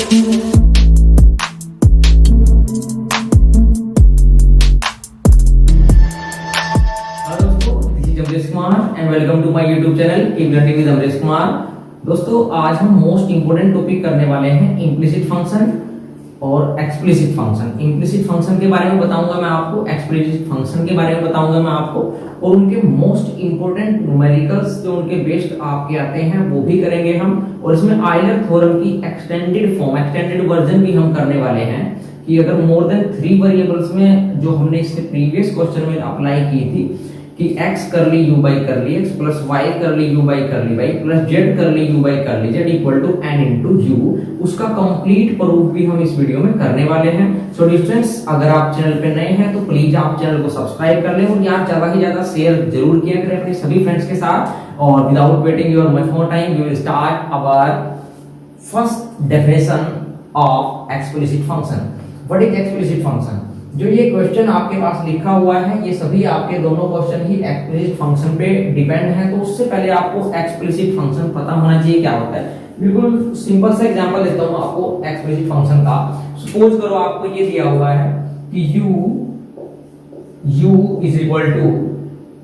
And welcome to my YouTube channel keep learning with Amrish Kumar. दोस्तों आज हम मोस्ट इंपोर्टेंट टॉपिक करने वाले हैं इम्प्लिसिट फंक्शन और एक्सप्लिसिट फंक्शन। इम्प्लिसिट फंक्शन के बारे में बताऊंगा मैं आपको, एक्सप्लिसिट फंक्शन के बारे में बताऊंगा मैं आपको, और उनके मोस्ट इंपोर्टेंट न्यूमेरिकल्स जो उनके बेस्ड आपके आते हैं वो भी करेंगे हम। और इसमें आयलर थ्योरम की एक्सटेंडेड फॉर्म, एक्सटेंडेड वर्जन भी हम करने वाले हैं कि अगर मोर देन 3 वेरिएबल्स में जो हमने इसके प्रीवियस क्वेश्चन में अप्लाई की थी कि x curly u by curly x plus y curly u by curly y plus z curly u by curly z equal to n into u, उसका complete proof भी हम इस वीडियो में करने वाले हैं। सो डिस्टेंस अगर आप चैनल पे नए हैं तो प्लीज आप चैनल को सब्सक्राइब कर लें और यार ज्यादा से ज्यादा शेयर जरूर किया करें अपने सभी फ्रेंड्स के साथ। और without waiting your much more time we will start our first definition of explicit function. What is explicit function? जो ये क्वेश्चन आपके पास लिखा हुआ है ये सभी आपके दोनों क्वेश्चन ही एक्सप्लिसिट फंक्शन पे डिपेंड है, तो उससे पहले आपको एक्सप्लिसिट फंक्शन पता होना चाहिए क्या होता है। बिल्कुल सिंपल सा एग्जांपल देता हूं आपको एक्सप्लिसिट फंक्शन का। सपोज करो आपको ये दिया हुआ है कि u इज इक्वल टू,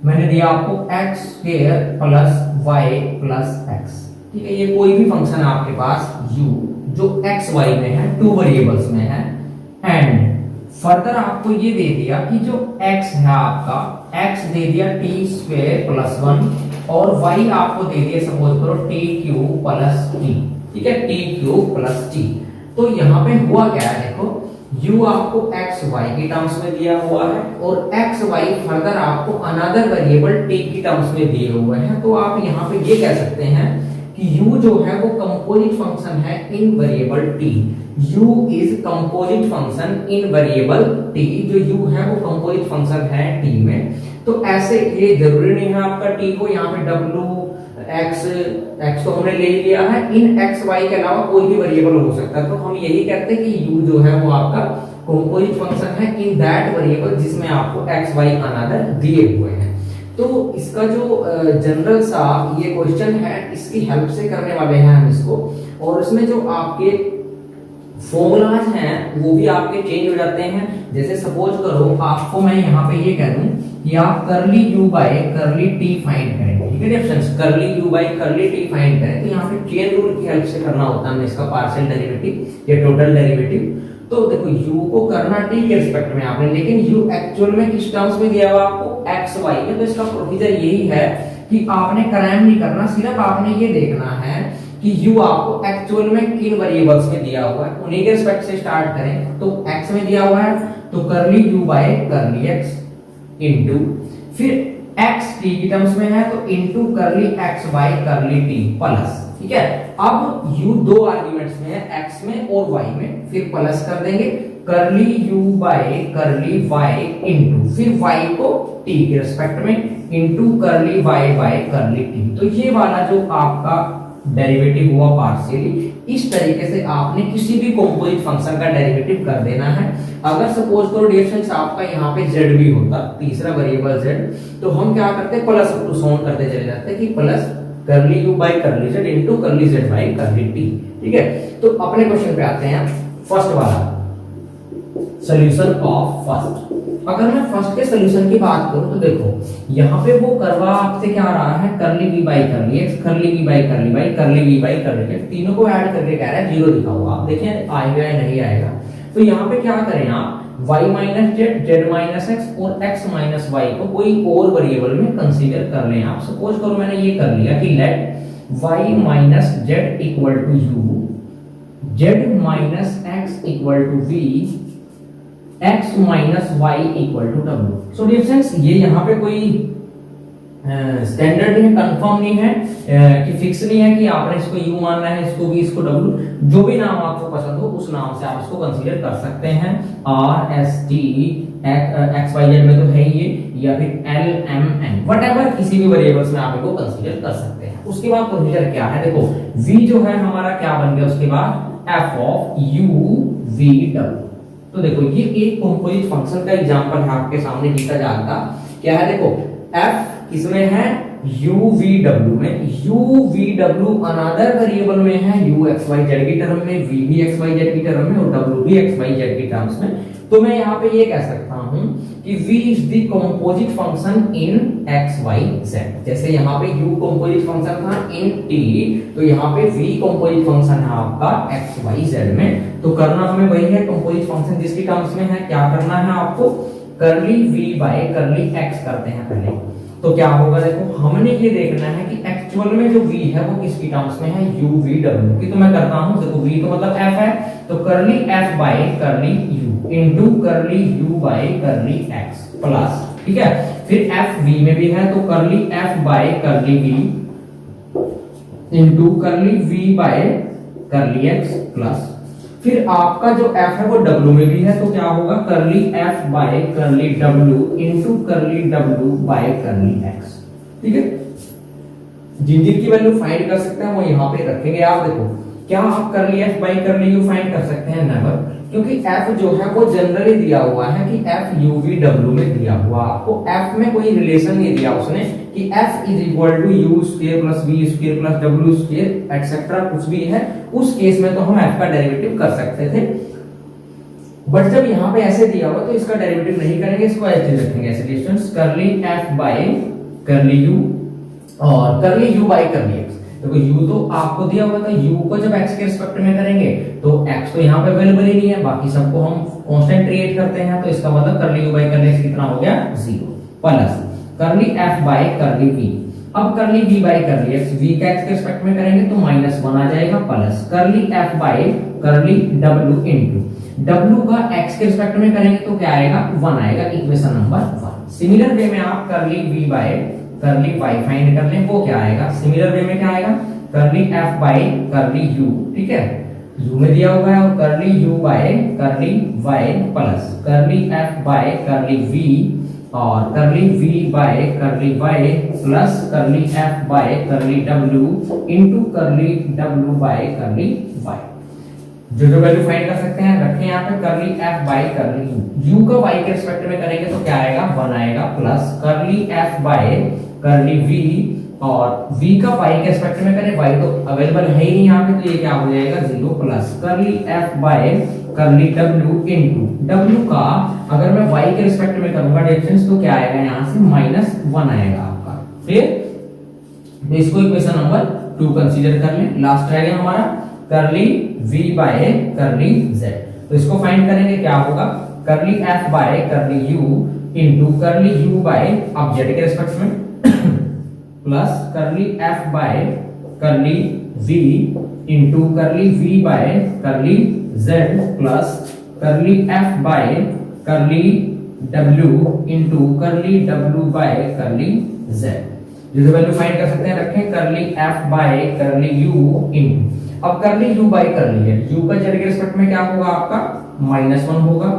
मैंने दिया आपको x square plus y plus x, ठीक है। ये कोई भी फंक्शन है आपके पास u जो x y में है, 2 वेरिएबल्स में है, एंड फर्दर आपको ये दे दिया कि जो x है आपका, x दे दिया t स्क्वायर प्लस 1 और y आपको दे दिया सपोज करो t क्यूब प्लस t, ठीक है, t क्यूब प्लस t। तो यहाँ पे हुआ क्या है देखो, u आपको x y की टर्म्स में दिया हुआ है और x y फर्दर आपको अनदर वेरिएबल t की टर्म्स में दिए हुए हैं। तो आप यहाँ पे ये कह सकते हैं कि u जो है वो कंपोजिट फंक्शन है in variable t। u is composite function in variable t, जो u है वो कंपोजिट फंक्शन है t में। तो ऐसे ये जरूरी नहीं है आपका t को यहाँ पे w x तो हमने ले लिया है, इन x y के अलावा कोई भी वेरिएबल हो सकता है। तो हम यही कहते हैं कि u जो है वो आपका कंपोजिट फंक्शन है इन दैट वेरिएबल जिसमें आपको x y अनदर दिए हुए हैं। तो इसका जो जनरल सा ये क्वेश्चन है इसकी हेल्प से करने वाले हैं हम इसको, और इसमें जो आपके फॉर्मूलाज हैं वो भी आपके चेंज हो जाते हैं। जैसे सपोज करो आपको मैं यहाँ पे ये कह दूं कि आप करली u बाय करली t फाइंड करें, ठीक है डिफरेंस, करली u बाय करली t फाइंड करें, तो यहाँ पे चेन रूल की हेल्प से करना होता है इसका पार्शियल डेरिवेटिव या टोटल डेरिवेटिव। तो देखो u को करना t के रिस्पेक्ट में आपने, लेकिन u एक्चुअल में किस टर्म्स में दिया हुआ आपको x y में। तो इसका प्रोसीजर यही है कि आपने क्रैम नहीं करना, सिर्फ आपने ये देखना है कि u आपको एक्चुअल में किन वेरिएबल्स में दिया हुआ है, उन्हीं के रिस्पेक्ट से स्टार्ट करें। तो x में दिया हुआ है तो करली u bye curly x into, फिर x t की टर्म्स में है तो इनटू करली x बाय करली t प्लस, ठीक है। अब u दो आर्गुमेंट्स में है, x में और y में, फिर प्लस कर देंगे करली u bye curly y into फिर y को t के रिस्पेक्ट में इनटू करली y बाय करली t। तो ये वाला जो आपका डेरिवेटिव हुआ पार्शियली, इस तरीके से आपने किसी भी कंपोजिट फंक्शन का डेरिवेटिव कर देना है। अगर सपोज करो डियर फ्रेंड्स आपका यहाँ पे z भी होता, तीसरा वेरिएबल z, तो हम क्या करते हैं प्लस टू सॉल्व करते चले जाते हैं कि प्लस करली u bye curly z into करली z बाय करली t, ठीक है। तो अपने क्वेश्चन पे आते हैं, फर्स्ट वाला सॉल्यूशन ऑफ फर्स्ट। अगर मैं फर्स्ट के सॉल्यूशन की बात करूं तो देखो यहाँ पे वो करवा आपसे क्या आ रहा है, करली v बाय करली x, करली v बाय करली y, करली v बाय करली z, तीनों को ऐड करके कह रहा है 0 लिखा हुआ, आप देखिए आएगा या नहीं आएगा। तो यहाँ पे क्या करें आप y minus z, z minus x और x माइनस y को कोई और वेरिएबल में कंसीडर कर लें आप। सपोज करो मैंने ये कर लिया कि let y minus z equal to u, z minus x equal to v, x minus y equal to w। So dear friends ये यहाँ पे कोई स्टैंडर्ड नहीं है, कंफर्म नहीं है कि फिक्स नहीं है कि आपने इसको u मानना है, इसको v, इसको w, जो भी नाम आपको पसंद हो उस नाम से आप इसको कंसीडर कर सकते हैं। r s t x y z में तो है ये, या फिर l m n व्हाटएवर, किसी भी वेरिएबल्स में आप इसको कंसीडर कर सकते हैं। उसके बाद प्रोसीजर क्या है देखो, v जो है हमारा क्या बन गया, उसके बाद f of u v w। तो देखो ये एक कंपोजिट फंक्शन का एग्जांपल है आपके सामने लिखा जाता क्या है, देखो f किसमें है u v w में, u v w another variable में है, u x y z की टर्म में, v भी x y z की टर्म में और w भी x y z की टर्म्स में। तो मैं यहाँ पे ये कह सकता हूँ कि v is the composite function in x y z। जैसे यहाँ पे u कंपोजिट फंक्शन था इन t, तो यहाँ पे v कंपोजिट फंक्शन है आपका x y z में। तो करना हमें वही है, कंपोजिट फंक्शन जिसकी टर्म्स में है, क्या करना है आपको, करली v बाय करली x करते हैं पहले। तो क्या होगा, देखो हमने ये देखना है कि एक्चुअल में जो v है वो किसकी टर्म्स में है, u v w की। तो मैं करता हूं, देखो v तो मतलब f है, तो curly f by curly u into करली u bye curly x plus, ठीक है। फिर f v में भी है, तो curly f by curly v into करली v bye curly x plus. फिर आपका जो f है वो w में भी है, तो क्या होगा, करली f बाय करली w इनटू करली w बाय करली x, ठीक है। जिन जिन की वैल्यू फाइंड कर सकते हैं वो यहाँ पे रखेंगे आप। देखो क्या आप करली f by curly u find कर सकते हैं, नेवर, क्योंकि f जो है वो जनरली दिया हुआ है कि f u v w में दिया हुआ, आपको f में कोई रिलेशन नहीं दिया उसने कि f is equal to u square plus v square plus w square etcetera कुछ भी है। उस केस में तो हम f का डेरिवेटिव कर सकते थे, बट जब यहाँ पे ऐसे दिया हुआ तो इसका डेरिवेटिव नहीं करेंगे, इसको ऐसे रखेंगे ऐसे डिस्टेंस करली f बाय करली u और करली u बाय करली x। देखो u तो आपको दिया हुआ था, u को जब x के रिस्पेक्ट में करेंगे तो x तो यहाँ पे अवेलेबल ही नहीं है, बाकी सबको हम कांस्टेंट क्रिएट करते हैं, तो इसका मतलब करली u बाय करली x कितना हो गया, 0 प्लस करली f बाय करली v। अब करली v bye curly x, v का x के रिस्पेक्ट में करेंगे तो -1 आ जाएगा, प्लस करली f बाय करली w इनटू w का x के रिस्पेक्ट में करेंगे तो क्या आएगा, 1 आएगा, इक्वेशन नंबर 1। सिमिलर वे में आप करली v bye curly y find कर लें, वो क्या आएगा, सिमिलर वे में क्या आएगा, करली f बाय करली u, ठीक है, u में दिया हुआ है, और करली u bye curly y plus करली f बाय करली v और करली v bye curly y plus करली f बाय करली w इनटू करली w बाय करली y। जो वैल्यू फाइंड कर सकते हैं रखें यहाँ पे, करली f बाय करली u का y के रिस्पेक्ट में करेंगे तो क्या आएगा, 1 आएगा, प्लस करली f बाय करली v और v का y के रिस्पेक्ट में करें, y तो अवेलेबल है ही नहीं यहाँ पे, तो ये क्या हो जाएगा, 0 प्लस करली f बाय करली w इनटू w का अगर मैं y के रिस्पेक्ट में करूंगा डिफरेंस तो क्या आएगा, यहाँ से -1 आएगा आपका। फिर तो इसको इक्वेशन नंबर 2 कंसीडर कर लें। लास्ट रह गया हमारा करली v बाय करली z, तो इसको फाइंड करेंगे, क्या होगा, curly f by curly u into करली u बाय अब z के रिस्पेक्ट में प्लस करली f by curly v into करली v bye curly z plus करली f बाय करली w इनटू करली w बाय करली z। जो वैल्यू फाइंड कर सकते हैं रखें, करली f by curly u into अब करली u बाय करली है, u का z के रिस्पेक्ट में क्या होगा आपका, -1 होगा,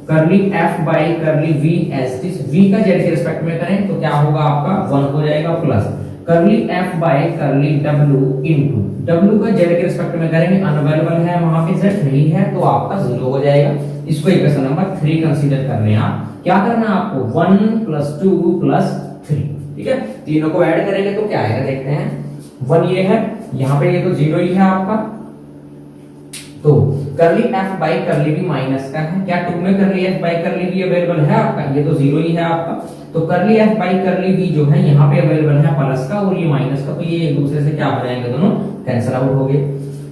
curly f by curly v as this, v का z के रिस्पेक्ट में करें तो क्या होगा आपका, 1 हो जाएगा, प्लस करली f बाय करली w इनटू w का z के रिस्पेक्ट में करेंगे, अनअवेलेबल है वहां पे z नहीं है तो आपका 0 हो जाएगा। इसको इक्वेशन नंबर 3 कंसीडर करने हैं आप। क्या करना है आपको, 1 + 2 + 3, ठीक है, तीनों को ऐड करेंगे तो क्या आएगा, देखते हैं। 1 ये है, यहाँ पे ये तो 0 ही है आपका, तो curly f by curly v minus का है, क्या 2 में करली f by curly v available है आपका, ये तो 0 ही है आपका, तो curly f by curly v जो है यहाँ पे अवेलेबल है प्लस का और ये माइनस का, तो ये एक दूसरे से क्या हो जाएंगे, दोनों कैंसिल आउट हो गए।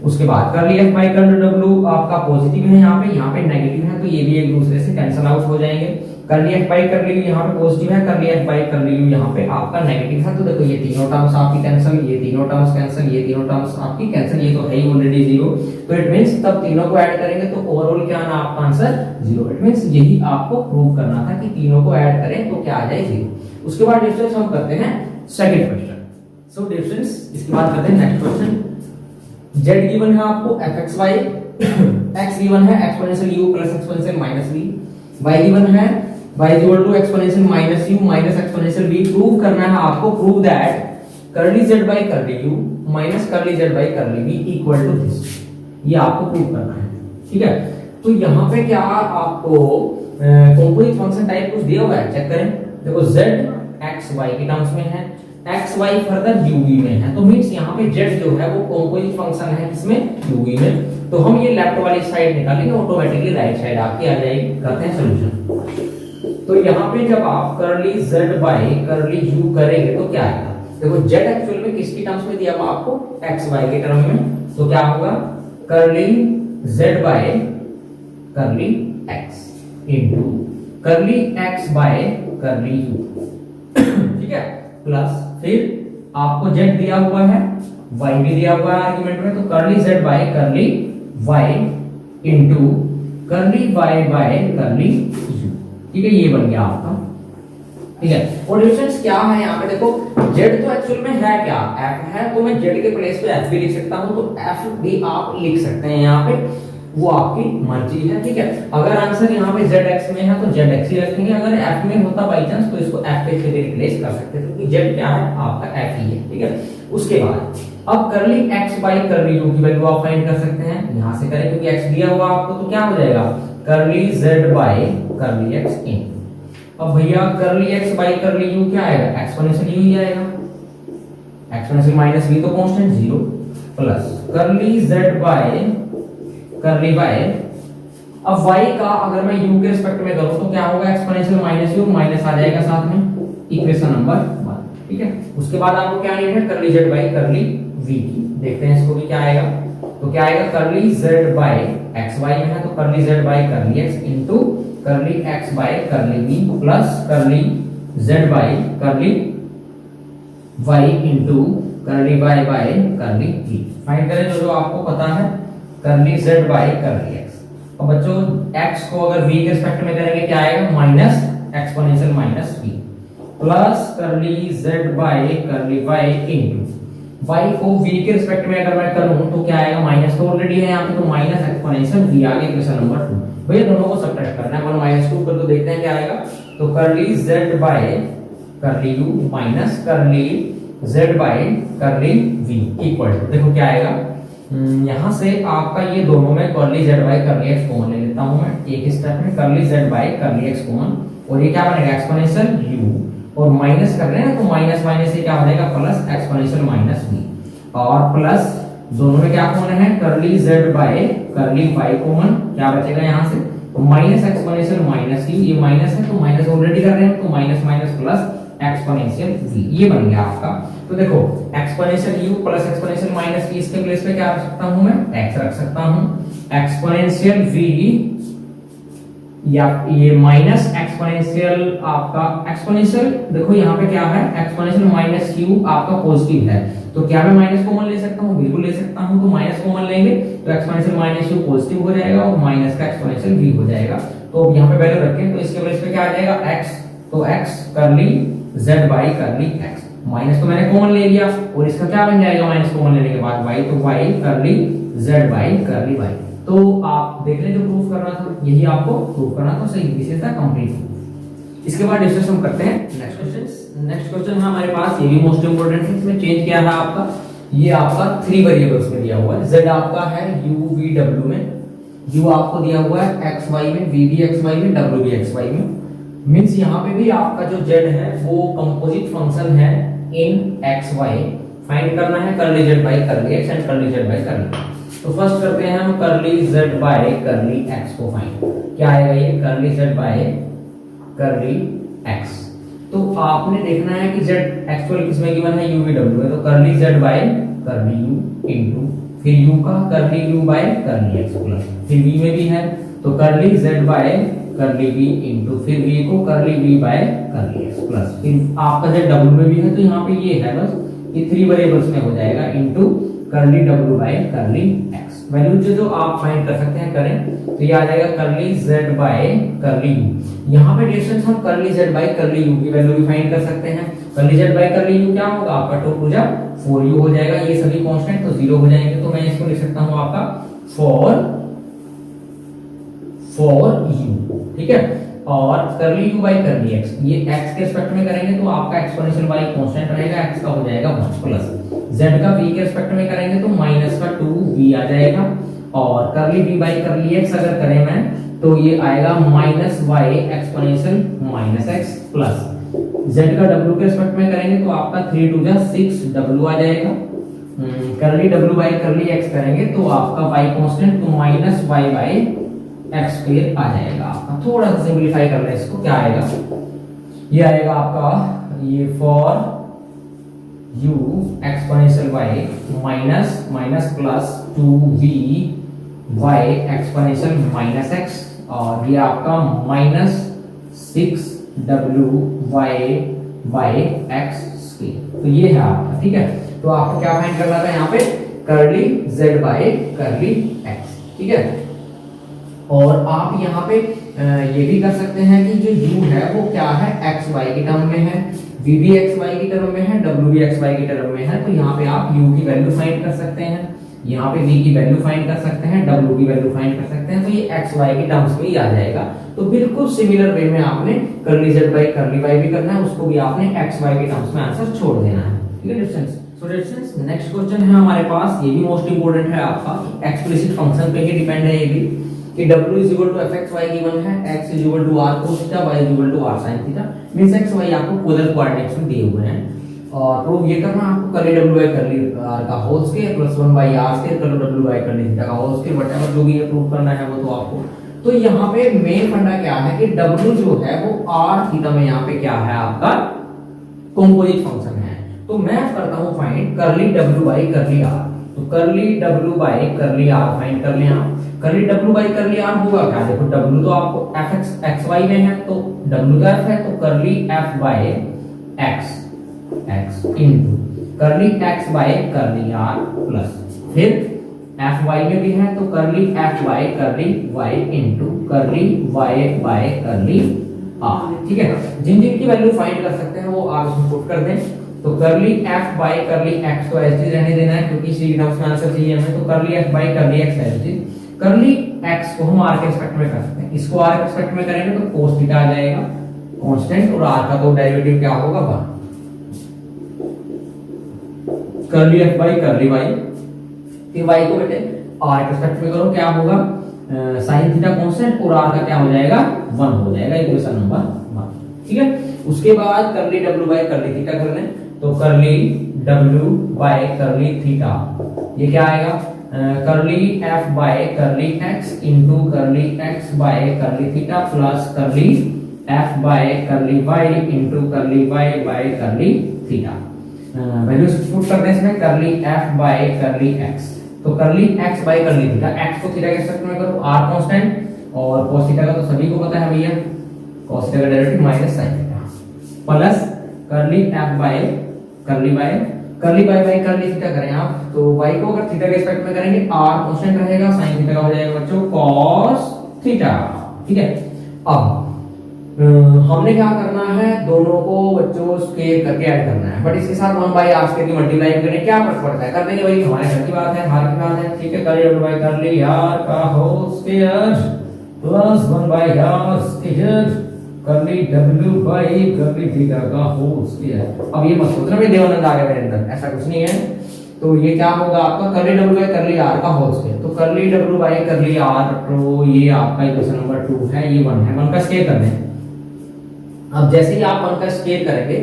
उसके बाद करली f बाय करली w आपका पॉजिटिव है, यहाँ पे नेगेटिव है, तो ये भी एक दूसरे से कैंसिल आउट हो जाएंगे। करली f बाय करली v यहाँ पे पॉजिटिव है, करली f बाय करली u यहाँ पे आपका नेगेटिव है, तो देखो ये तीनों टर्म्स आपकी कैंसिल, ये तीनों टर्म्स कैंसिल, ये तीनों टर्म्स आपकी कैंसिल, ये तो है ही ऑलरेडी 0, तो इट मींस तब तीनों को ऐड करेंगे तो ओवरऑल क्या आना आपका आंसर 0। इट मींस यही आपको प्रूव करना था कि तीनों को ऐड करें तो क्या आ जाए 0। उसके बाद डिफरेंस हम करते हैं सेकंड क्वेश्चन। सो डिफरेंस इसके बाद करते हैं नेक्स्ट क्वेश्चन। z गिवन है आपको fxy, x गिवन है exponential u plus exponential minus v, y given है y equal to exponential minus u minus exponential v। Prove करना है आपको, prove that curly z by curly u minus curly z by curly v equal to this, ये आपको prove करना है, ठीक है। तो यहाँ पे क्या आपको कंपोजिट फंक्शन टाइप कुछ दिया हुआ है, चेक करें। देखो z x y के टर्म्स में है, एक्स वाई फर्दर यूवी में है, तो मीन्स यहाँ पे जेड जो है वो कंपोजिट फंक्शन है किसमें, यूवी में। तो हम ये लेफ्ट वाली साइड निकालेंगे, ऑटोमेटिकली राइट साइड आपकी आ जाएगी। करते हैं सोल्यूशन। तो यहाँ पे जब आप करली z बाय करली u करेंगे तो क्या आएगा, देखो z एक्चुअल में किसकी टर्म्स में दिया हुआ आपको, x y के टर्म में। तो क्या होगा, करली z by curly x into करली x बाय करली u, ठीक है, प्लस फिर आपको z दिया हुआ है, y भी दिया हुआ है आर्गुमेंट में, तो curly z by curly y into करली y बाय करली u, ठीक है, ये बन गया आपका। ठीक है, और डिफरेंस क्या है यहाँ पे देखो, z तो एक्चुअल में है क्या, f है, तो मैं z के प्लेस पे f भी लिख सकता हूँ, तो f भी आप लिख सकते हैं यहाँ पे, वो आपकी मर्जी है। ठीक है, अगर आंसर यहाँ पे zx में है तो zx ही रखेंगे, अगर f में होता बाई चांस तो इसको f पे से रिप्लेस कर सकते हैं, क्योंकि z क्या है आपका f ही है। ठीक है, उसके बाद अब करली x बाय करली u की वैल्यू आप फाइंड कर सकते हैं, यहां से करें क्योंकि x दिया हुआ आपको, तो क्या हो जाएगा करली z बाय करली x इन, अब भैया करली x बाय करली u क्या आएगा, एक्सपोनेंशियल u ही आएगा, एक्सपोनेंशियल माइनस v तो कांस्टेंट 0 प्लस करली z बाय करली y, अब y का अगर मैं u के रिस्पेक्ट में करूं तो क्या होगा, एक्सपोनेंशियल माइनस u, माइनस आ जाएगा साथ में, इक्वेशन नंबर 1। ठीक है, उसके बाद आपको क्या नीड है, करली z बाय करली v की, देखते हैं इसको भी क्या आएगा। तो क्या आएगा, करली z बाय x y में है तो curly z by curly x into करली x bye curly v plus करली z by curly y into करली y bye curly v। Find करें जो आपको पता है, करली z बाय करली x, और बच्चों x को अगर v के रिस्पेक्ट में करेंगे क्या आएगा, minus exponential minus v plus करली z by curly y into y को v के रिस्पेक्ट में अगर मैं करूं तो क्या आएगा, माइनस तो ऑलरेडी है यहाँ पे, तो माइनस एक्सपोनेंशियल v आ गया इक्वेशन नंबर 2। भैया दोनों को सब्ट्रैक्ट करना है, 1 माइनस 2 कर, तो देखते हैं क्या आएगा। तो curly z by curly u minus curly z by curly v equal to, देखो क्या आएगा, यहां से आपका ये दोनों में करली z by curly x common ले लेता हूं मैं एक स्टेप में, करली z by curly x common, और ये क्या बनेगा एक्सपोनेंशियल u, और माइनस कर रहे हैं तो माइनस माइनस से क्या हो जाएगा प्लस एक्सपोनेंशियल माइनस v, और प्लस दोनों में क्या कॉमन है, करली z by curly y common, क्या बचेगा यहाँ से, तो माइनस एक्सपोनेंशियल माइनस u, ये माइनस है तो माइनस ऑलरेडी कर रहे हैं, तो minus minus plus exponential v, ये बन गया आपका। तो देखो exponential u plus exponential minus v, इसके प्लेस पे क्या रख सकता हूं मैं, x रख सकता हूं, एक्सपोनेंशियल v या ये माइनस एक्सपोनेंशियल आपका एक्सपोनेंशियल, देखो यहाँ पे क्या है, एक्सपोनेंशियल माइनस q आपका पॉजिटिव है, तो क्या मैं माइनस कॉमन ले सकता हूँ, बिल्कुल ले सकता हूँ, तो माइनस कॉमन लेंगे तो एक्सपोनेंशियल माइनस q पॉजिटिव हो जाएगा और माइनस का एक्सपोनेंशियल v हो जाएगा। तो यहाँ पे वैल्यू रखें तो इसके प्लेस पे क्या आ जाएगा x, तो x करली z by curly x, minus तो मैंने कॉमन ले लिया और इसका क्या बन जाएगा माइनस कॉमन लेने के बाद y, तो y करली z बाय करली y। तो आप देख लें जो प्रूफ करना था, यही आपको प्रूफ करना था, सही this is the complete proof. इसके बाद डिस्कस हम करते हैं नेक्स्ट क्वेश्चन। नेक्स्ट क्वेश्चन है हमारे पास, ये भी मोस्ट इंपोर्टेंट है, इसमें चेंज क्या है आपका, ये आपका 3 वेरिएबल्स में दिया हुआ है, z आपका है u v w में, u आपको दिया हुआ है x y में, v भी x y में, w भी x y में, मींस यहाँ पे भी आपका जो z है वो कंपोजिट फंक्शन है इन x y, फाइंड करना है करली z by curly x and करली z बाय करली। तो फर्स्ट करते हैं हम करली z बाय करली x को फाइंड, क्या आएगा ये करली z बाय करली x। तो आपने देखना है कि z एक्चुअल किसमें गिवन है, u v w है, तो curly z by curly u into फिर u का करली u bye curly x plus फिर v में भी है तो curly z by curly v into फिर v को करली v bye curly x plus फिर आपका z w में भी है, तो यहाँ पे ये है, बस ये 3 वेरिएबल्स में हो जाएगा इनटू करली w bye curly x। Value जो आप फाइंड कर सकते हैं करें तो ये आ जाएगा करली z बाय करली u। यहाँ पे डिस्टेंस हम करली z बाय करली u की वैल्यू भी फाइंड कर सकते हैं। करली z बाय करली u क्या होगा आपका, 2 टू जा 4u हो जाएगा, ये सभी कांस्टेंट तो 0 हो जाएंगे, तो मैं इसको लिख सकता हूँ आपका 4u, ठीक है। और करली u बाय करली x, ये x के रिस्पेक्ट में करेंगे तो आपका एक्सपोनेंशियल y कांस्टेंट रहेगा, x का हो जाएगा 1 प्लस z का v के रिस्पेक्ट में करेंगे तो माइनस का 2v आ जाएगा, और करली v बाय करली x अगर करें मैं तो ये आएगा minus y exponential minus x plus z का w के रिस्पेक्ट में करेंगे तो आपका 3 2 जा 6 w आ जाएगा। करली w बाई करली x करेंगे तो आपका y कांस्टेंट तो minus y by x square आ जाएगा आपका। थोड़ा सा सिंपलीफाई कर लें इसको, क्या आएगा, ये आएगा आपका ये for u exponential y minus minus plus 2v y exponential minus x, और ये आपका minus 6w y by x square. तो ये है आपका, ठीक है। तो आपको क्या फाइंड करना था यहाँ पे, curly z by curly x, ठीक है। और आप यहाँ पे ये भी कर सकते हैं कि जो u है वो क्या है, x y की टर्म में है, v भी x y की टर्म में है, w भी x y की टर्म में है। तो यहाँ पे आप u की वैल्यू फाइंड कर सकते हैं, यहाँ पे v की वैल्यू फाइंड कर सकते हैं, w की वैल्यू फाइंड कर सकते हैं। तो ये x y की टर्म्स में ही आ जाएगा। तो बिल्कुल सिमिलर वे में आपने curly z by curly y भी करना है, उसको भी आपने x y के टर्म्स में आंसर छोड़ देना है, ठीक है distance. So distance next question है हमारे पास, ये भी मोस्ट इंपोर्टेंट है आपका, एक्सप्लिसिट फंक्शन पे ही डिपेंड है ये भी, कि w is equal to fxy given है, x is equal to r cos theta, y is equal to r sin theta, means x y आपको पोलर कोऑर्डिनेट्स में दिए हुए हैं। और प्रूव ये करना आपको, curly w by curly r का whole square plus 1 by r square curly w by curly theta का होल स्क्वायर, व्हाटएवर जो भी ये प्रूव करना है वो तो आपको। तो यहाँ पे मेन फंडा क्या है कि w जो है वो r थीटा में यहाँ पे क्या है आपका कंपोजिट फंक्शन है। तो मैं करता हूँ find curly w by curly r। तो curly w by curly r find कर लें आप। Curly w by curly r होगा क्या, देखो w तो आपको fx xy में है तो w तो f है, तो curly f by x into curly x by curly r plus फिर fy में भी है तो curly f by curly y into curly y by curly r, ठीक है। जिन जिन की वैल्यू फाइंड कर सकते हैं वो आप इसमें पुट कर दें। तो curly f by curly x को ऐसे रहने देना है क्योंकि इसी टर्म्स में आंसर चाहिए हमें। तो curly f by curly x ऐसे, कर्ली x को हम r के रिस्पेक्ट में कर सकते हैं, इसको r के रिस्पेक्ट में करेंगे तो cos थीटा आ जाएगा कांस्टेंट, और r का तो डेरिवेटिव क्या होगा 1। Curly f by curly y, फिर y को बेटे r के रिस्पेक्ट में करो, क्या होगा sin थीटा कांस्टेंट, और r का क्या हो जाएगा 1 हो जाएगा, इक्वेशन नंबर 1, ठीक है। उसके बाद curly w by curly theta कर लें, तो curly w by curly theta ये क्या आएगा, curly f by curly x into curly x by curly theta plus curly f by curly y into curly y by curly theta. Values put करते हैं इसमें, curly f by curly x, तो curly x by curly theta, x को theta के respect में करो, r constant और cos theta का तो सभी को पता है भैया, cos थीटा का derivative minus sin theta plus curly f by curly y, curly y by curly theta करें आप तो y को अगर थीटा के रिस्पेक्ट में करेंगे r कांस्टेंट रहेगा, sin थीटा का हो जाएगा बच्चों cos थीटा, ठीक है। अब हमने क्या करना है, दोनों को बच्चों स्क्वायर करके ऐड करना है, बट इसके साथ 1 बाय r स्क्वायर की मल्टीप्लाई करें, क्या फर्क पड़ता है, कर देंगे भाई, हमारे घर की बात है, हार की बात है, ठीक है। Curly w by curly r का whole square plus 1 by r square curly w by curly theta का होल स्क्वायर। अब ये मत सोचना भाई देवानंद आ गया मेरे अंदर, ऐसा कुछ नहीं है। तो ये क्या होगा आपका curly w by curly r का होल स्क्वायर, तो curly w by curly r, तो ये आपका इक्वेशन नंबर 2 है, ये 1 है, 1 का स्क्वायर कर दें। अब जैसे ही आप 1 का स्क्वायर करेंगे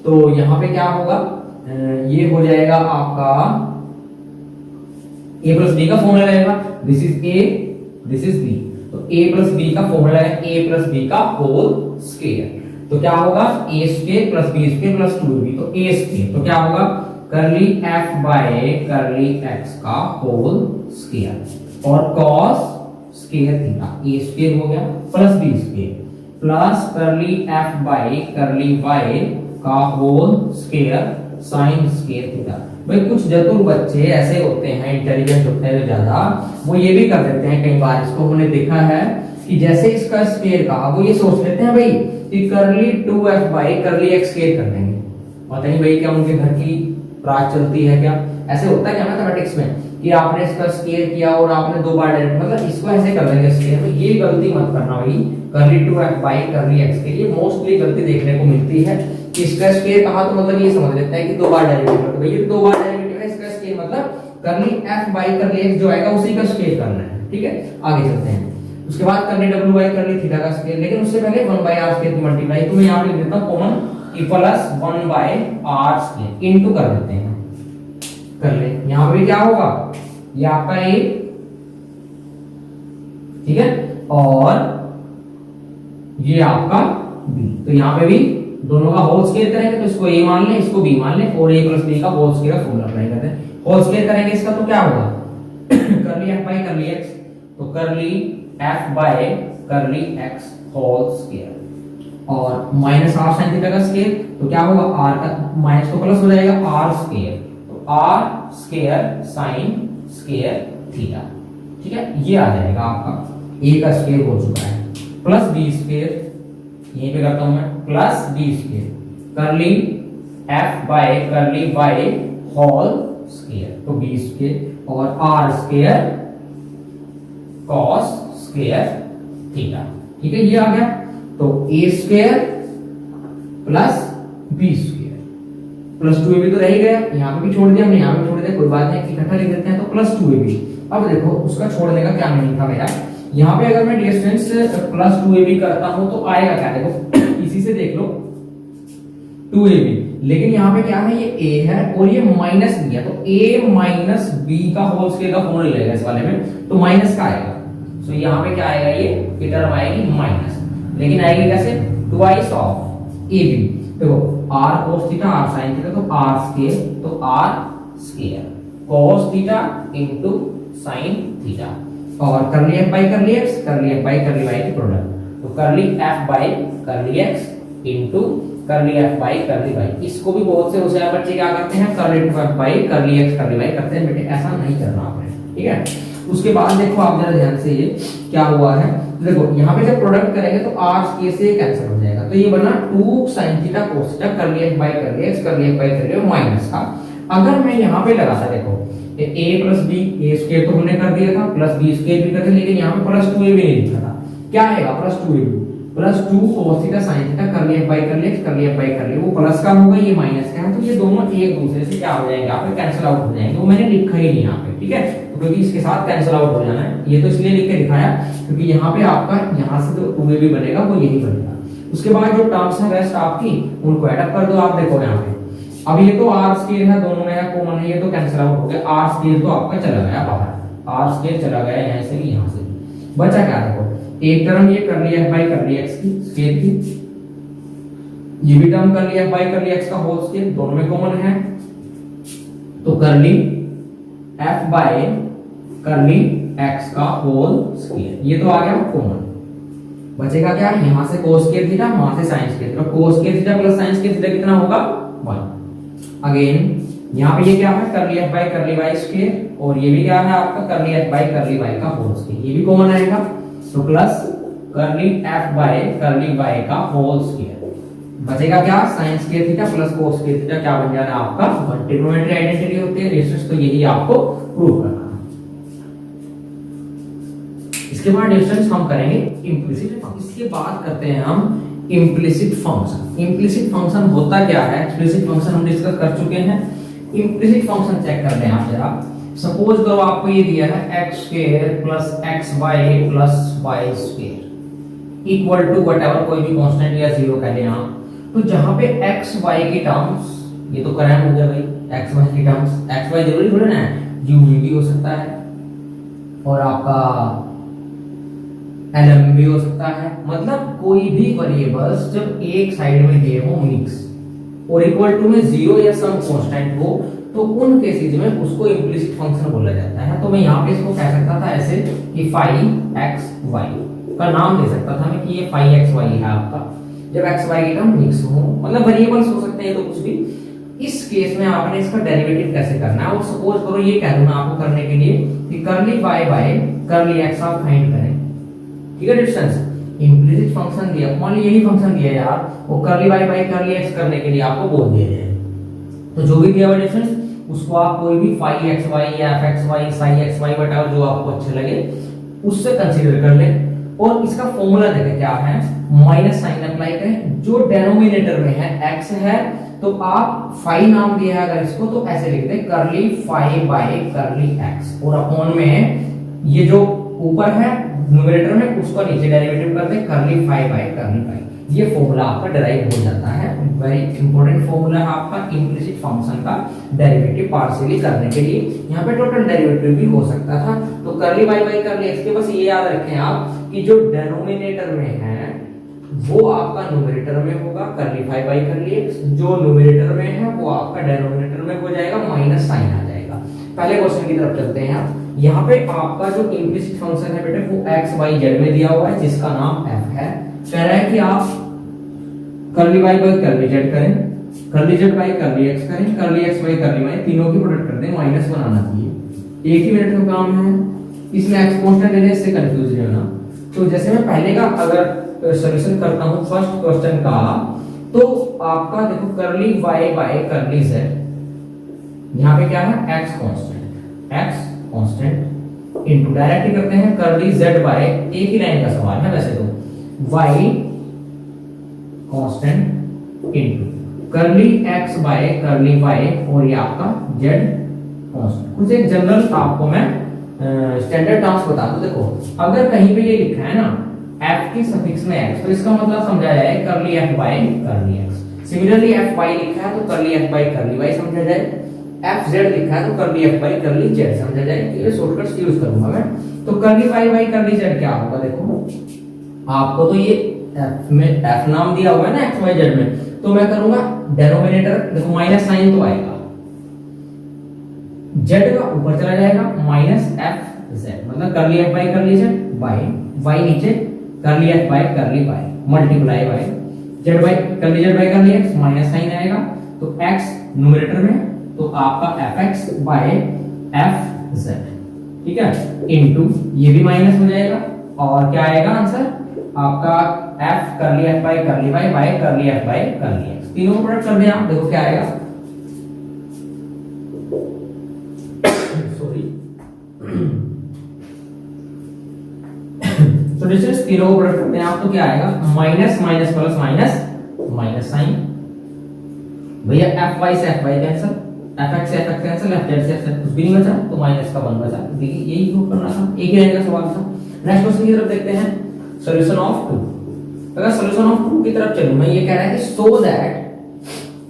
तो यहाँ पे क्या होगा, ये हो जाएगा आपका a प्लस b का फॉर्मूला रहेगा, this is a this is b, तो a प्लस b का फॉर्मूला है a प्लस b का होल स्क्वायर, तो क्या होगा a square plus b square plus 2b, तो a स्क्वायर, तो क्या होगा curly f by curly x का होल स्क्वायर और cos square theta a square हो गया plus b square plus curly f by curly y का whole square sin square theta. भाई कुछ चतुर बच्चे ऐसे होते हैं, इंटेलिजेंट होते हैं ज्यादा, वो ये भी कर देते हैं, कई बार इसको हमने देखा है कि जैसे इसका स्क्वायर कहा वो ये सोच लेते हैं भाई कि curly 2f by curly x square कर देंगे। पता नहीं भाई क्या उनके घर की राज चलती है क्या, ऐसे होता है क्या मैथमेटिक्स में कि आपने इसका स्क्वायर किया और आपने 2 बार डायरेक्ट मतलब इसको ऐसे कर देंगे स्क्वायर, तो ये गलती मत करना भाई। Curly 2f by curly x के लिए मोस्टली गलती देखने को मिलती है कि इसका स्क्वायर कहा तो मतलब ये समझ लेते हैं कि 2 बार डेरिवेटिव है, तो भैया 2 बार डेरिवेटिव है, इसका स्क्वायर मतलब curly f by curly x जो आएगा उसी का स्क्वायर करना है, ठीक है। आगे चलते हैं, उसके बाद curly w by curly theta का स्क्वायर, लेकिन उससे पहले 1 बाय r स्क्वायर की मल्टीप्लाई, तो मैं यहां पे लिख देता हूं कॉमन कि प्लस 1/r² इनटू कर देते हैं, कर ले। यहां पे क्या होगा, ये आपका a, ठीक है, और ये आपका b। तो यहां पे भी दोनों का होल स्क्वायर करेंगे तो इसको a मान ले, इसको b मान ले, और a प्लस b का होल स्क्वायर का फॉर्मूला अप्लाई करते हैं। होल स्क्वायर करेंगे इसका तो क्या होगा, curly f by curly x, तो curly f by curly x whole square, और माइनस r sin थीटा का स्क्वायर, तो क्या होगा, r का माइनस तो प्लस हो जाएगा r स्क्वायर, तो r square sin square theta, ठीक है। ये आ जाएगा आपका a का स्क्वायर हो चुका है, प्लस b स्क्वायर, यहीं पे करता हूं मैं, plus b square curly f by curly y whole square, तो b स्क्वायर, और r square cos square theta, ठीक है। ये आ गया, तो a square plus b square plus 2ab तो रह ही गया, यहां पे भी छोड़ दिया हमने, यहां पे छोड़ दिया, कोई बात नहीं, इकट्ठा लिख देते हैं, तो प्लस 2ab। अब देखो उसका छोड़ने का क्या मीनिंग था मेरा, यहां पे अगर मैं डिस्टेंस प्लस 2ab करता हूं तो आएगा क्या, देखो इसी से देख लो 2ab, लेकिन यहां पे क्या है, ये a है और ये माइनस b है, तो a माइनस b का होल स्क्वायर का फॉर्मूला लेगा इस वाले में, तो माइनस का आएगा, तो यहां पे क्या आएगा, ये टर्म आएगी माइनस, लेकिन आएगी कैसे, ट्वाइस ऑफ ab। देखो r cos theta r sin theta, तो r स्क्वायर, तो r square cos theta into sin theta, और करली f बाय करली x, करली f बाय करली y की प्रोडक्ट, तो curly f by curly x into करली f by curly y। इसको भी बहुत से होशियार बच्चे क्या करते हैं, करली f बाय करली x करली y करते हैं, बेटे ऐसा नहीं करना आपने, ठीक है। उसके बाद देखो आप जरा ध्यान से, ये क्या हुआ है, देखो यहाँ पे जब प्रोडक्ट करेंगे तो r k से कैंसिल हो जाएगा, तो ये बना 2 sin थीटा cos थीटा करली f बाय करली x करली f by curly y minus का। अगर मैं यहाँ पे लगाता, देखो a plus b, a square तो हमने कर दिया था, प्लस b स्क्वायर भी कर दिया, लेकिन यहाँ पे प्लस 2a भी नहीं लिखा था, क्या आएगा, plus 2a plus 2 cos theta sin theta करली f बाय करली x करली f बाय करली, वो प्लस का होगा, ये माइनस का है, तो ये दोनों एक दूसरे से क्या हो जाएंगे, यहाँ पे कैंसिल आउट हो जाएंगे, वो मैंने लिखा ही नहीं यहाँ पे, ठीक है, क्योंकि इसके साथ कैंसिल आउट हो जाना है, ये तो इसलिए लिख के दिखाया क्योंकि यहाँ पे आपका यहाँ से जो 2ab बनेगा वो यही बनेगा। उसके बाद जो टर्म्स है रेस्ट आपकी, उनको ऐड अप कर दो। आप देखो यहाँ पे अब ये तो r स्क्वायर है, दोनों में कॉमन है, ये तो कैंसिल आउट हो गया, r स्क्वायर तो आपका चला गया बाहर, r स्क्वायर चला गया यहाँ से भी, यहाँ से भी बचा क्या, देखो एक टर्म ये कर लिया f बाय कर लिया x की स्क्वायर की, ये भी टर्म कर लिया f बाय कर लिया x का होल स्क्वायर, दोनों में कॉमन है, तो कर ली f बाय करली x का होल स्क्वायर, ये तो आ गया कॉमन, बचेगा क्या, यहां से cos स्क्वायर थीटा, वहां से sin स्क्वायर, तो cos square theta plus sin square theta कितना होगा 1। अगेन यहां पे ये क्या है, करली f by curly y square, और ये भी क्या है आपका करली f बाय करली y का होल स्क्वायर, ये भी कॉमन आएगा, तो प्लस करली f बाय करली y का होल स्क्वायर, बचेगा क्या, sin square theta plus cos square theta, क्या बन जाना आपका 1। ट्रिग्नोमेट्री आइडेंटिटी होती है रेशियोज, तो यही आपको प्रूव करना है। इसके बाद डिफरेंस हम करेंगे इम्प्लिसिट फंक्शन, इसके बाद करते हैं हम इम्प्लिसिट फंक्शन। इम्प्लिसिट फंक्शन होता क्या है, एक्सप्लिसिट फंक्शन हम डिस्कस कर चुके हैं, इम्प्लिसिट फंक्शन चेक कर लें आप जरा। सपोज करो आपको ये दिया है x square plus xy plus y square equal to whatever, कोई भी कांस्टेंट या जीरो कह लें आप, तो जहां पे x y की टर्म्स, ये तो करंट हो गया भाई, x y की टर्म्स, x y जरूरी थोड़ी ना है, u भी हो सकता है और आपका lm भी हो सकता है, मतलब कोई भी वेरिएबल्स जब एक साइड में दिए हो मिक्स और इक्वल टू में जीरो या सम कांस्टेंट हो, तो उन केसेस में उसको इम्प्लिसिट फंक्शन बोला जाता है। तो मैं यहाँ पे इसको कह सकता था ऐसे कि फाई एक्स वाई का नाम दे सकता था मैं कि ये फाई एक्स वाई है आपका, जब एक्स वाई की टर्म मिक्स हो, मतलब वेरिएबल्स हो सकते हैं तो कुछ भी। इस केस में आपने इसका डेरिवेटिव कैसे करना है, और सपोज करो ये कह दूं मैं आपको करने के लिए कि करली वाई बाय करली एक्स आप फाइंड करें, ठीक है। डिस्टेंस इम्प्लिसिट फंक्शन दिया, मान ली यही फंक्शन दिया यार, वो करली वाई बाय करली एक्स करने के लिए आपको बोल दिया जाए, तो जो भी दिया हुआ डिफरेंस उसको आप कोई भी फाई एक्स वाई या f x y psi x y वटाओ जो आपको अच्छे लगे उससे कंसीडर कर ले। और इसका फॉर्मूला देखें क्या है, माइनस साइन अप्लाई करें, जो डेनोमिनेटर में है x है तो आप फाई नाम दिया है अगर इसको तो ऐसे लिख दें करली फाई बाय करली x, और अपॉन में ये जो ऊपर है न्यूमरेटर में उसको नीचे डेरिवेटिव कर दें करली फाई बाय करली फाई। ये फॉर्मूला आपका डेराइव हो जाता है। वेरी इंपॉर्टेंट फॉर्मूला है आपका इम्प्लिसिट फंक्शन का डेरिवेटिव पार्शियली करने के लिए। यहाँ पे टोटल डेरिवेटिव भी हो सकता था। तो करली वाई बाई करली एक्स के बस ये याद रखें आप कि जो डेनोमिनेटर में है वो आपका न्यूमरेटर में होगा करली फाई बाई करली एक्स, जो न्यूमरेटर में है वो आपका डेनोमिनेटर में हो जाएगा, माइनस साइन आ जाएगा। पहले क्वेश्चन की तरफ चलते हैं आप। यहाँ पे आपका जो इम्प्लिसिट फंक्शन है बेटे वो एक्स वाई जेड में दिया हुआ है जिसका नाम एफ है। कह रहा है कि आप करली वाई बाई करली जेड करें, करली जेड बाई करली एक्स करें, करली एक्स बाई करली वाई, तीनों की प्रोडक्ट कर दें, माइनस बनाना चाहिए। एक ही मिनट का काम है, इसमें एक्स कांस्टेंट लेने से कंफ्यूज नहीं होना। तो जैसे मैं पहले का अगर सॉल्यूशन करता हूं फर्स्ट क्वेश्चन का, तो आपका देखो करली वाई बाई करली जेड, यहाँ पे क्या है एक्स कांस्टेंट इनटू डायरेक्टली करते हैं करली जेड बाय, एक ही लाइन का सवाल है वैसे तो, वाई कांस्टेंट इनटू करली एक्स बाय करली वाई और ये आपका जेड कांस्टेंट। कुछ एक जनरल आपको मैं स्टैंडर्ड टर्म्स बता दूं। देखो अगर कहीं पे ये लिखा है ना f के सफिक्स में x, तो इसका मतलब समझा जाए करली f by curly x। Similarly f y लिखा है तो curly f by curly y समझा जाए, f z लिखा है तो curly f by curly z समझा जाए। ये शॉर्टकट्स यूज करूंगा मैं। तो करली y बाय करली z क्या होगा, देखो आपको तो ये f में f नाम दिया हुआ है ना x y z में, तो मैं करूंगा डेनोमिनेटर, देखो माइनस साइन तो आएगा, z का ऊपर चला जाएगा माइनस f z, मतलब curly f by curly z by y नीचे curly f by curly y multiply by z by curly z by curly x, minus sign आएगा तो x न्यूमरेटर में, तो आपका fx बाय fz, ठीक है, into ये भी माइनस हो जाएगा और क्या आएगा आंसर आपका f करली f by curly y bye करली f बाय करली x। तीनों को प्रोडक्ट कर दें आप, देखो क्या आएगा, सॉरी तो डिस्टेंस तीनों को प्रोडक्ट करते हैं आप, तो क्या आएगा minus minus plus minus minus sign, भैया एफ वाई से f y cancel, f x से f x cancel, f z से एफ जेड कुछ भी नहीं बचा, तो माइनस का 1 बचा। देखिए यही प्रूव करना था, एक ही लाइन का सवाल था। नेक्स्ट क्वेश्चन की तरफ देखते हैं, सॉल्यूशन ऑफ 2। अगर सॉल्यूशन ऑफ 2 की तरफ चलूं मैं, ये कह रहा है कि so that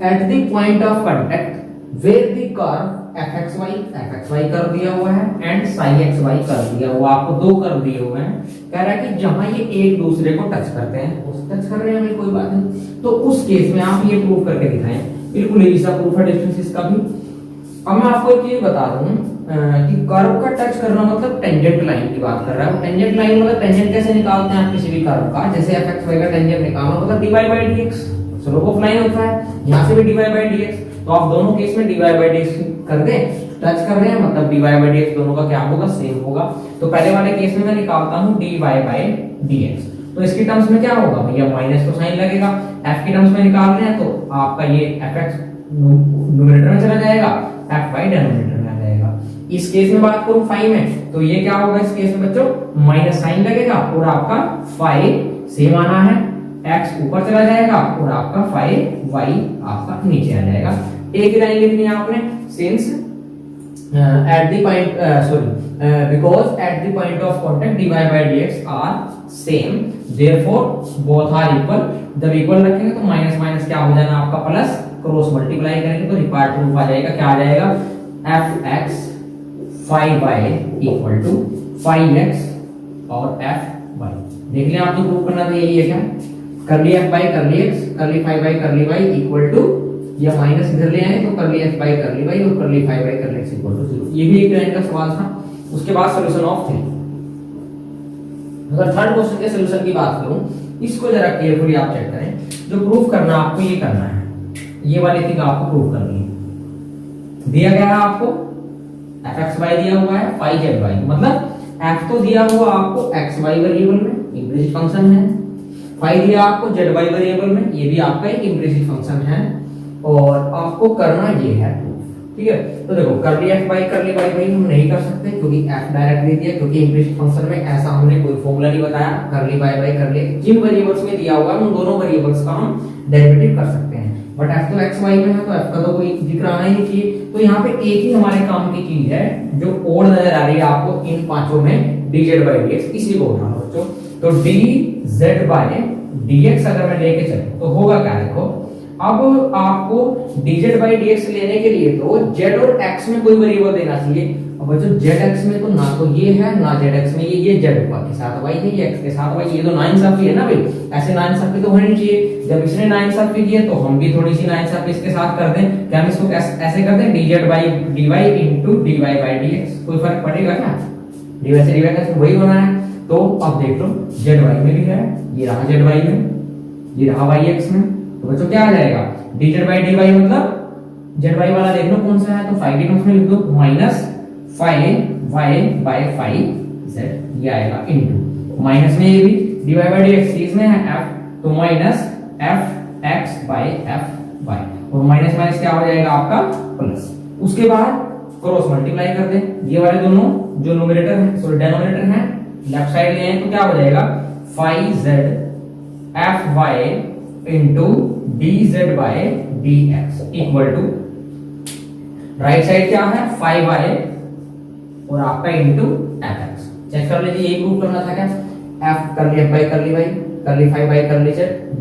at the point of contact where the curve fxy कर दिया हुआ है एंड ψxy कर दिया हुआ, आपको दो कर दिए हुए हैं। कह रहा है कि जहां ये एक दूसरे को टच करते हैं, उस टच कर रहे हैं कोई बात नहीं, तो उस केस में आप ये प्रूव करके दिखाएं। बिल्कुल इजी सा प्रूफ है डिस्टेंस इसका भी। अब मैं आपको एक चीज बता दूं कि कर्व का टच करना मतलब टेंजेंट लाइन की बात कर रहा है। टेंजेंट लाइन मतलब टेंजेंट कैसे निकालते हैं आप किसी भी कर्व का, जैसे fxy का टेंजेंट निकालना मतलब dy by dx, slope of line होता है, यहां से भी dy by dx, तो आप दोनों केस में dy by dx कर दें, टच कर रहे हैं मतलब dy by dx दोनों का क्या होगा, सेम होगा। तो पहले वाले केस में मैं निकालता हूं dy by dx, तो इसकी टर्म्स में क्या होगा भैया, माइनस तो साइन लगेगा। f की टर्म्स में निकाल रहे हैं तो आपका ये fx न्यूमरेटर में चला जाएगा, fy डिनोमिनेटर में आ जाएगा। इस केस में बात करूं फाई में, तो ये क्या होगा इस केस में बच्चों, माइनस साइन लगेगा और आपका फाई सेम आना है, x ऊपर चला जाएगा और आपका फाई y आपका नीचे आ जाएगा। एक लाइन लिखनी है आपने, since at the point because at the point of contact dy by dx are same therefore both are equal। जब इक्वल रखेंगे तो माइनस माइनस क्या हो जाना आपका प्लस, क्रॉस मल्टीप्लाई करेंगे तो रिपार्ट रूप आ जाएगा, क्या आ जाएगा fx phi y equal to phi x और fy। देख लिया आप, तो प्रूव करना था यही है क्या, curly f by curly x curly phi by curly y equal to, या माइनस इधर ले आए तो curly f by curly y और curly phi by curly x equal to 0। ये भी एक लाइन का सवाल था। उसके बाद सॉल्यूशन ऑफ 3। अगर थर्ड क्वेश्चन के सॉल्यूशन की बात करूं, इसको जरा केयरफुली आप चेक करें। जो प्रूफ करना आपको ये करना है, ये वाली थिंग आपको प्रूफ करनी है। दिया गया है आपको fxy दिया हुआ है, phi zy, मतलब f तो दिया हुआ आपको xy वेरिएबल में, इम्प्लिसिट फंक्शन है, phi दिया आपको zy वेरिएबल में, ये भी आपका एक इम्प्लिसिट फंक्शन है, और आपको करना ये है प्रूफ, ठीक है। तो देखो करली f बाय करली y भाई हम नहीं कर सकते क्योंकि f डायरेक्ट दे दिया, क्योंकि इम्प्लिसिट फंक्शन में ऐसा हमने कोई फॉर्मूला नहीं बताया। करली y बाय करली जिन वेरिएबल्स में दिया हुआ है उन दोनों वेरिएबल्स का हम डेरिवेटिव कर सकते हैं, बट f तो x y में है तो f का तो कोई जिक्र आना ही नहीं चाहिए। तो यहाँ पे एक ही हमारे काम की चीज है जो ओड नजर आ रही है आपको इन पांचों में, dz by dx, इसी को उठाना बच्चों। तो dz by dx अगर मैं लेके चलूं तो होगा क्या, देखो अब आपको dz by dx लेने के लिए तो z और x में कोई वेरिएबल देना चाहिए। अब बच्चों zx में तो ना तो ये है ना zx में ये z के साथ y है, ये x के साथ y, ये तो नाइंसाफी है ना भाई, ऐसे नाइंसाफी तो होनी नहीं चाहिए। जब इसने नाइंसाफी की है तो हम भी थोड़ी सी नाइंसाफी इसके साथ कर दें, क्या हम इसको ऐसे कर दें dz by dy into dy by dx, कोई फर्क पड़ेगा क्या, dy से dy का वही होना है। तो अब देख लो zy में भी है, ये रहा zy में, ये रहा yx में, तो बच्चों क्या आ जाएगा dz by dy मतलब zy वाला देख लो कौन सा है, तो 5 के टर्म्स में लिख दो माइनस 5y by 5z, ये आएगा इनटू माइनस में ये भी dy by dx इसमें है f, तो माइनस fx by fy, और माइनस माइनस क्या हो जाएगा आपका प्लस। उसके बाद क्रॉस मल्टीप्लाई कर दें, ये वाले दोनों जो न्यूमरेटर है सॉरी डिनोमिनेटर है लेफ्ट साइड ले आए तो क्या हो जाएगा 5z fy into dz by dx equal to right side क्या है 5y और आपका इंटू fx। चेक कर लीजिए, यही प्रूव करना था क्या, f कर लिया by कर ली y कर ली 5y कर ली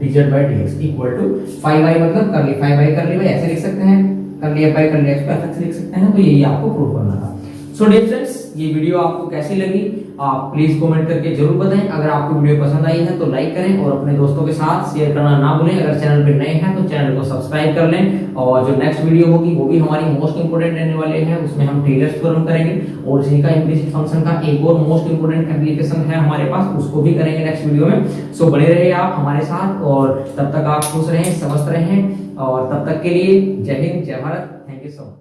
dz by dx equal to 5y मतलब कर ली 5y कर ली y, ऐसे लिख सकते हैं, कर लिया by कर लिया x fx लिख सकते हैं। तो यही आपको प्रूव करना था। सो डियर फ्रेंड्स, ये वीडियो आपको कैसी लगी आप प्लीज कमेंट करके जरूर बताएं। अगर आपको वीडियो पसंद आई है तो लाइक करें और अपने दोस्तों के साथ शेयर करना ना भूलें। अगर चैनल पे नए हैं तो चैनल को सब्सक्राइब कर लें, और जो नेक्स्ट वीडियो होगी वो भी हमारी मोस्ट इंपोर्टेंट रहने वाले हैं, उसमें हम टेलर्स थ्योरम करेंगे और इसी का इम्प्लिसिट फंक्शन का एक और मोस्ट इंपोर्टेंट एप्लीकेशन है हमारे पास, उसको भी करेंगे नेक्स्ट वीडियो में। सो बने रहिए आप हमारे साथ, और तब तक आप खुश रहें, स्वस्थ रहें, और तब तक के लिए जय हिंद, जय Bharat, thank you so much.